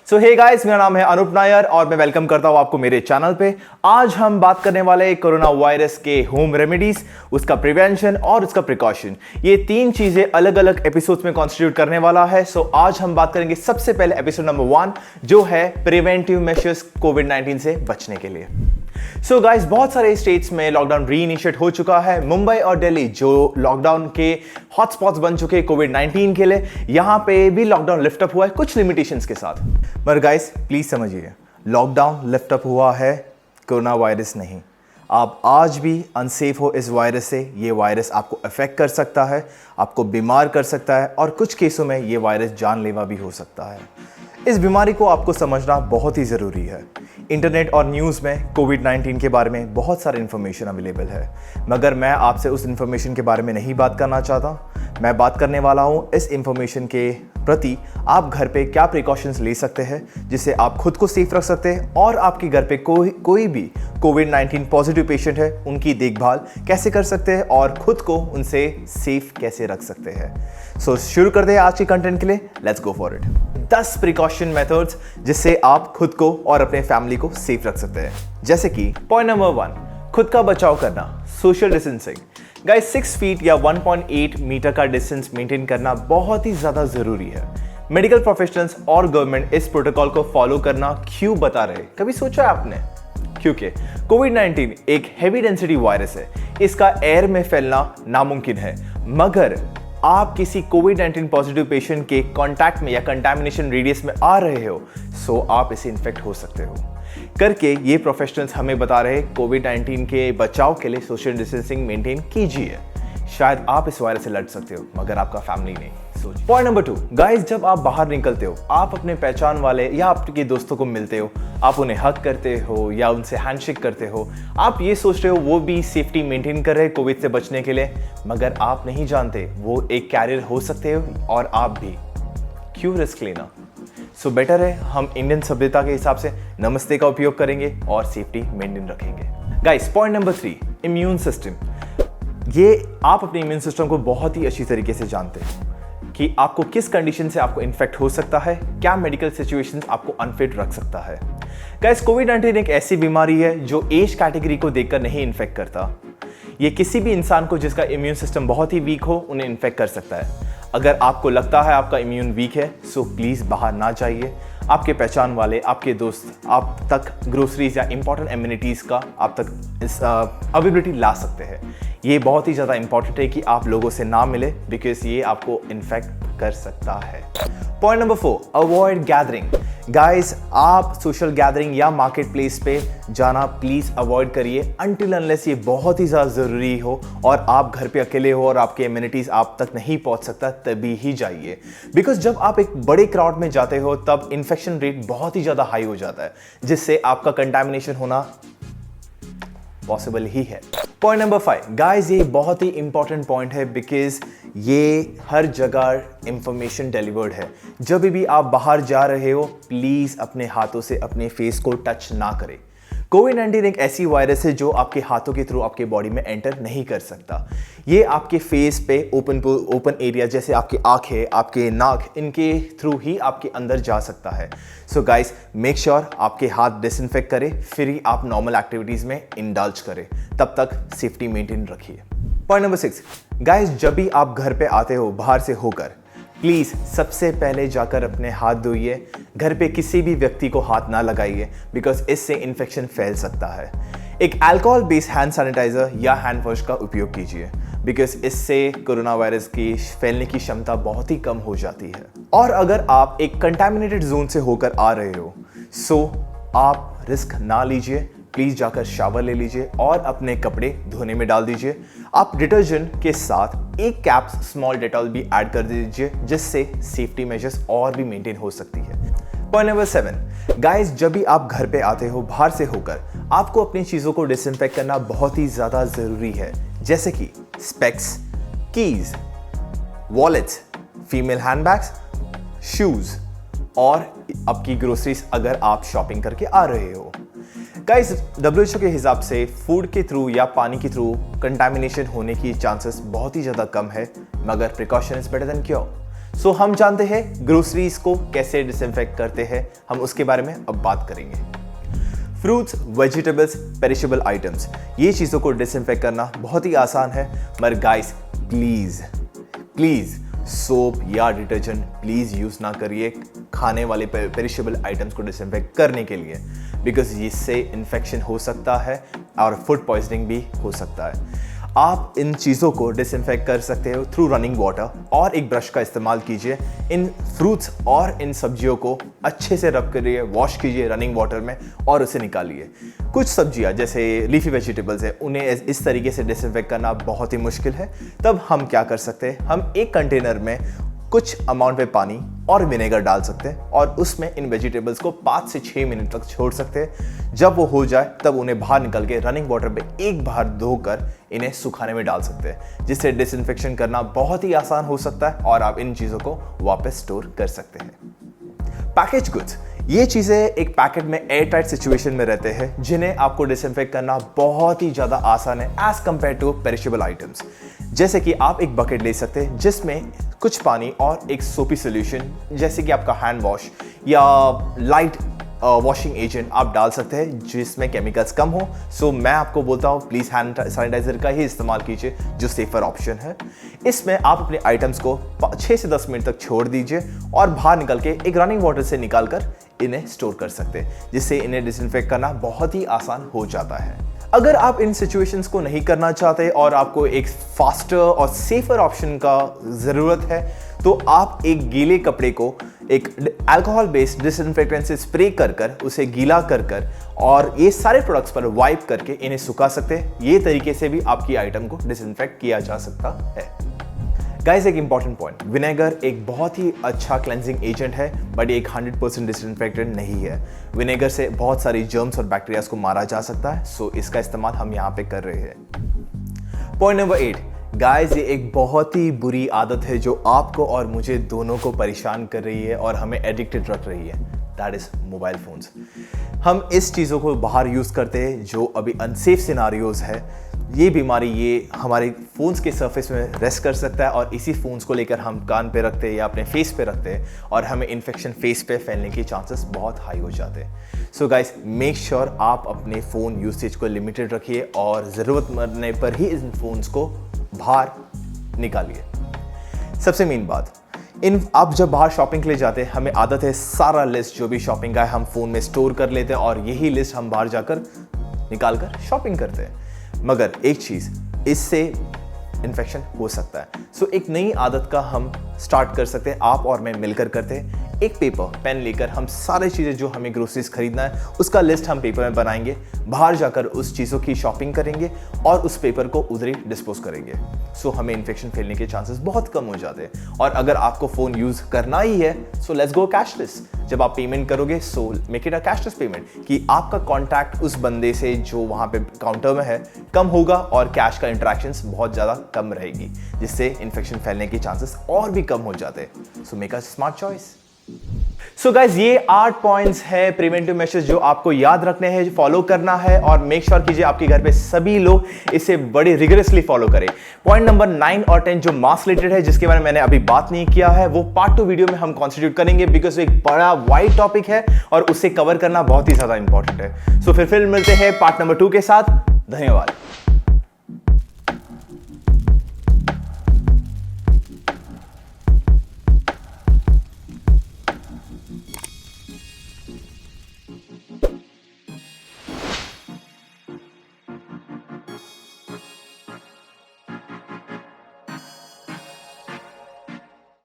सो hey guys, मेरा नाम है अनूप नायर और मैं वेलकम करता हूं आपको मेरे चैनल पे। आज हम बात करने वाले हैं कोरोना वायरस के होम रेमेडीज, उसका प्रिवेंशन और उसका प्रिकॉशन। ये तीन चीजें अलग अलग एपिसोड्स में कॉन्स्टिट्यूट करने वाला है। सो आज हम बात करेंगे सबसे पहले एपिसोड नंबर 1 जो है प्रिवेंटिव मेजर्स कोविड-19 से बचने के लिए। सो गाइस, बहुत सारे स्टेट्स में लॉकडाउन रीइनिशिएट हो चुका है। मुंबई और दिल्ली जो लॉकडाउन के हॉटस्पॉट्स बन चुके हैं कोविड-19 के लिए, यहां पे भी लॉकडाउन लिफ्ट अप हुआ है कुछ लिमिटेशंस के साथ। पर गाइस प्लीज समझिए, लॉकडाउन लिफ्ट अप हुआ है, कोरोना वायरस नहीं। आप आज भी अनसेफ हो इस वायरस से। ये वायरस आपको अफेक्ट कर सकता है, आपको बीमार कर सकता है और कुछ केसों में ये वायरस जानलेवा भी हो सकता है। इस बीमारी को आपको समझना बहुत ही ज़रूरी है। इंटरनेट और न्यूज़ में कोविड-19 के बारे में बहुत सारी इन्फॉर्मेशन अवेलेबल है, मगर मैं आपसे उस इन्फॉर्मेशन के बारे में नहीं बात करना चाहता। मैं बात करने वाला हूँ इस इन्फॉर्मेशन के प्रति आप घर पे क्या प्रिकॉशंस ले सकते हैं जिससे आप खुद को सेफ रख सकते हैं और आपके घर पे कोई भी कोविड-19 पॉजिटिव पेशेंट है उनकी देखभाल कैसे कर सकते हैं और खुद को उनसे सेफ कैसे रख सकते हैं। सो शुरू करते हैं आज के कंटेंट के लिए। Let's go for it. 10 precaution methods जिससे आप खुद को और अपने फैमिली को सेफ रख सकते हैं। जैसे कि पॉइंट नंबर 1, खुद का बचाव करना, सोशल डिस्टेंसिंग। गाइस 6 फीट या 1.8 मीटर का डिस्टेंस मेंटेन करना बहुत ही ज़्यादा ज़रूरी है। मेडिकल प्रोफेशनल्स और गवर्नमेंट इस प्रोटोकॉल को फॉलो करना क्यों बता रहे, कभी सोचा है आपने? क्योंकि कोविड-19 एक हेवी डेंसिटी वायरस है, इसका एयर में फैलना नामुमकिन है। मगर आप किसी कोविड-19 पॉजिटिव पेशेंट के कांटेक्ट में या कंटामिनेशन रेडियस में आ रहे हो, सो आप इसे इन्फेक्ट हो सकते हो। करके ये प्रोफेशनल्स हमें बता रहे हैं कोविड-19 के बचाव के लिए सोशल डिस्टेंसिंग मेंटेन कीजिए। शायद आप इस वायरस से लड़ सकते हो मगर आपका फैमिली नहीं। पॉइंट नंबर 2, गाइस जब आप बाहर निकलते हो, आप अपने पहचान वाले या आपके दोस्तों को मिलते हो, आप उन्हें हग करते हो या उनसे हैंडशेक करते हो, आप ये सोच रहे हो वो भी सेफ्टी मेंटेन कर रहे हैं कोविड से बचने के लिए, मगर आप नहीं जानते वो एक कैरियर हो सकते हो और आप भी। क्यों रिस्क लेना? सो बेटर है हम इंडियन सभ्यता के हिसाब से नमस्ते का उपयोग करेंगे और सेफ्टी मेंटेन रखेंगे। Guys point number 3, immune system. ये आप अपने इम्यून सिस्टम को बहुत ही अच्छी तरीके से जानते हैं कि आपको किस कंडीशन से आपको इन्फेक्ट हो सकता है, क्या मेडिकल सिचुएशंस आपको अनफिट रख सकता है। गाइस कोविड-19 एक ऐसी बीमारी है जो एज कैटेगरी को देखकर नहीं इन्फेक्ट करता। ये किसी भी इंसान को जिसका इम्यून सिस्टम बहुत ही वीक हो उन्हें इन्फेक्ट कर सकता है। अगर आपको लगता है आपका इम्यून वीक है, सो प्लीज़ बाहर ना जाइए। आपके पहचान वाले, आपके दोस्त आप तक ग्रोसरीज या इंपॉर्टेंट एम्यूनिटीज़ का आप तक इस अवेलेबिलिटी ला सकते हैं। ये बहुत ही ज़्यादा इंपॉर्टेंट है कि आप लोगों से ना मिले, बिकॉज ये आपको इन्फेक्ट कर सकता है। Point number 4, avoid gathering. Guys आप सोशल गैदरिंग या मार्केट प्लेस पे जाना प्लीज़ अवॉइड करिए अनटिल अनलेस ये बहुत ही ज़्यादा ज़रूरी हो और आप घर पे अकेले हो और आपके एम्यूनिटीज़ आप तक नहीं पहुंच सकता, तभी ही जाइए। बिकॉज जब आप एक बड़े क्राउड में जाते हो तब इन्फेक्शन रेट बहुत ही ज़्यादा हाई हो जाता है, जिससे आपका कंटामिनेशन होना पॉसिबल ही है। पॉइंट नंबर 5, गाइस ये बहुत ही इंपॉर्टेंट पॉइंट है बिकॉज ये हर जगह इंफॉर्मेशन डिलीवर्ड है। जब भी आप बाहर जा रहे हो प्लीज़ अपने हाथों से अपने फेस को टच ना करें। कोविड-19 एक ऐसी वायरस है जो आपके हाथों के थ्रू आपके बॉडी में एंटर नहीं कर सकता। ये आपके फेस पे ओपन एरिया जैसे आपकी आंखें, आपके नाक, इनके थ्रू ही आपके अंदर जा सकता है। सो गाइस मेक श्योर आपके हाथ डिसइंफेक्ट करें, फिर ही आप नॉर्मल एक्टिविटीज़ में इंडल्ज करें। तब तक सेफ्टी मेंटेन रखिए। पॉइंट नंबर 6, गाइस जब भी आप घर पे आते हो बाहर से होकर, प्लीज़ सबसे पहले जाकर अपने हाथ धोइए। घर पे किसी भी व्यक्ति को हाथ ना लगाइए बिकॉज इससे इन्फेक्शन फैल सकता है। एक अल्कोहल बेस्ड हैंड सैनिटाइजर या हैंड वॉश का उपयोग कीजिए बिकॉज इससे कोरोना वायरस की फैलने की क्षमता बहुत ही कम हो जाती है। और अगर आप एक कंटामिनेटेड जोन से होकर आ रहे हो, सो आप रिस्क ना लीजिए। प्लीज़ जाकर शावर ले लीजिए और अपने कपड़े धोने में डाल दीजिए। आप डिटर्जेंट के साथ एक कैप स्मॉल डेटॉल भी ऐड कर दीजिए जिससे सेफ्टी मेजर्स और भी मेंटेन हो सकती है। पॉइंट नंबर 7, गाइस जब भी आप घर पे आते हो बाहर से होकर, आपको अपनी चीज़ों को डिसइंफेक्ट करना बहुत ही ज़्यादा ज़रूरी है। जैसे कि specs, keys, wallets, female handbags, shoes और आपकी ग्रोसरीज अगर आप शॉपिंग करके आ रहे हो। गाइस WHO के हिसाब से फूड के थ्रू या पानी के थ्रू कंटामिनेशन होने की चांसेस बहुत ही ज़्यादा कम है, मगर precaution is better than cure. सो हम जानते हैं ग्रोसरीज को कैसे डिसइंफेक्ट करते हैं, हम उसके बारे में अब बात करेंगे। फ्रूट्स, वेजिटेबल्स, पेरिशेबल आइटम्स, ये चीज़ों को डिसइंफेक्ट करना बहुत ही आसान है, मगर गाइस प्लीज़ सोप या डिटर्जेंट प्लीज़ यूज़ ना करिए खाने वाले पेरिशेबल आइटम्स को डिसइंफेक्ट करने के लिए, बिकॉज इससे इन्फेक्शन हो सकता है और फूड पॉइजनिंग भी हो सकता है। आप इन चीज़ों को डिसइंफेक्ट कर सकते हो थ्रू रनिंग वाटर, और एक ब्रश का इस्तेमाल कीजिए। इन फ्रूट्स और इन सब्जियों को अच्छे से रब करिए, वॉश कीजिए रनिंग वाटर में और उसे निकालिए। कुछ सब्जियां जैसे लीफी वेजिटेबल्स है, उन्हें इस तरीके से डिसइंफेक्ट करना बहुत ही मुश्किल है। तब हम क्या कर सकते हैं, हम एक कंटेनर में कुछ अमाउंट में पानी और विनेगर डाल सकते हैं और उसमें इन वेजिटेबल्स को 5 से 6 मिनट तक छोड़ सकते हैं। जब वो हो जाए तब उन्हें बाहर निकल के रनिंग वाटर में एक बार धोकर इन्हें सुखाने में डाल सकते हैं, जिससे डिसइंफेक्शन करना बहुत ही आसान हो सकता है और आप इन चीज़ों को वापस स्टोर कर सकते हैं। पैकेज गुड्स, ये चीज़ें एक पैकेट में एयर टाइट सिचुएशन में रहते हैं, जिन्हें आपको डिसइंफेक्ट करना बहुत ही ज़्यादा आसान है as compare to perishable items. जैसे कि आप एक बकेट ले सकते हैं जिसमें कुछ पानी और एक सोपी सोल्यूशन जैसे कि आपका हैंड वॉश या लाइट वॉशिंग एजेंट आप डाल सकते हैं जिसमें केमिकल्स कम हो। सो मैं आपको बोलता हूँ प्लीज़ हैंड सैनिटाइजर का ही इस्तेमाल कीजिए, जो सेफर ऑप्शन है। इसमें आप अपने आइटम्स को 6 से 10 मिनट तक छोड़ दीजिए और बाहर निकल के एक रनिंग वाटर से निकाल कर इन्हें स्टोर कर सकते हैं, जिससे इन्हें डिसइंफेक्ट करना बहुत ही आसान हो जाता है। अगर आप इन सिचुएशंस को नहीं करना चाहते और आपको एक फास्टर और सेफर ऑप्शन का ज़रूरत है, तो आप एक गीले कपड़े को एक अल्कोहल बेस्ड डिसइंफेक्टेंट से स्प्रे कर उसे गीला कर और ये सारे प्रोडक्ट्स पर वाइप करके इन्हें सुखा सकते हैं। ये तरीके से भी आपकी आइटम को डिसइंफेक्ट किया जा सकता है। गाइस, एक इंपॉर्टेंट पॉइंट, विनेगर एक बहुत ही अच्छा क्लेंजिंग एजेंट है, बट एक 100% डिसइंफेक्टेंट नहीं है। विनेगर से बहुत सारी जर्म्स और बैक्टीरियाज को मारा जा सकता है, सो इसका इस्तेमाल हम यहाँ पे कर रहे हैं। पॉइंट नंबर 8, गाइस, ये एक बहुत ही बुरी आदत है जो आपको और मुझे दोनों को परेशान कर रही है और हमें एडिक्टेड रख रही है, दैट इज मोबाइल फोन्स। हम इस चीज़ों को बाहर यूज़ करते हैं जो अभी अनसेफ सिनारियोज है। ये बीमारी ये हमारे फ़ोन्स के सरफेस में रेस्ट कर सकता है और इसी फ़ोन्स को लेकर हम कान पे रखते हैं या अपने फेस पे रखते हैं और हमें इन्फेक्शन फेस पे फैलने के चांसेस बहुत हाई हो जाते हैं। सो गाइस, मेक श्योर आप अपने फ़ोन यूसेज को लिमिटेड रखिए और ज़रूरत पड़ने पर ही इन फ़ोन्स को बाहर निकालिए। सबसे मेन बात, आप जब बाहर शॉपिंग के लिए जाते हैं, हमें आदत है सारा लिस्ट जो भी शॉपिंग का है हम फ़ोन में स्टोर कर लेते हैं और यही लिस्ट हम बाहर जाकर निकाल कर शॉपिंग करते हैं। मगर एक चीज़, इससे इन्फेक्शन हो सकता है। सो एक नई आदत का हम स्टार्ट कर सकते हैं, आप और मैं मिलकर करते हैं। एक पेपर पेन लेकर हम सारी चीज़ें जो हमें ग्रोसरीज खरीदना है उसका लिस्ट हम पेपर में बनाएंगे, बाहर जाकर उस चीज़ों की शॉपिंग करेंगे और उस पेपर को उधर ही डिस्पोज करेंगे। सो हमें इन्फेक्शन फैलने के चांसेस बहुत कम हो जाते हैं। और अगर आपको फ़ोन यूज़ करना ही है, सो लेट्स गो कैशलेस। जब आप पेमेंट करोगे, so make it a cashless payment, कि आपका कॉन्टैक्ट उस बंदे से जो वहाँ पे काउंटर में है कम होगा और कैश का इंटरेक्शंस बहुत ज़्यादा कम रहेगी, जिससे इन्फेक्शन फैलने के चांसेस और भी कम हो जाते हैं। So make a smart choice. So guys, ये 8 पॉइंट्स है प्रिवेंटिव मेजर्स जो आपको याद रखने हैं, फॉलो करना है और मेक श्योर कीजिए आपके घर पे सभी लोग इसे बड़े रिगरसली फॉलो करें। पॉइंट नंबर 9 और 10 जो मास्क रिलेटेड है, जिसके बारे में मैंने अभी बात नहीं किया है, वो पार्ट 2 वीडियो में हम कॉन्स्टिट्यूट करेंगे, बिकॉज एक बड़ा वाइड टॉपिक है और उसे कवर करना बहुत ही ज्यादा इंपॉर्टेंट है। सो फिर मिलते हैं पार्ट नंबर 2 के साथ। धन्यवाद।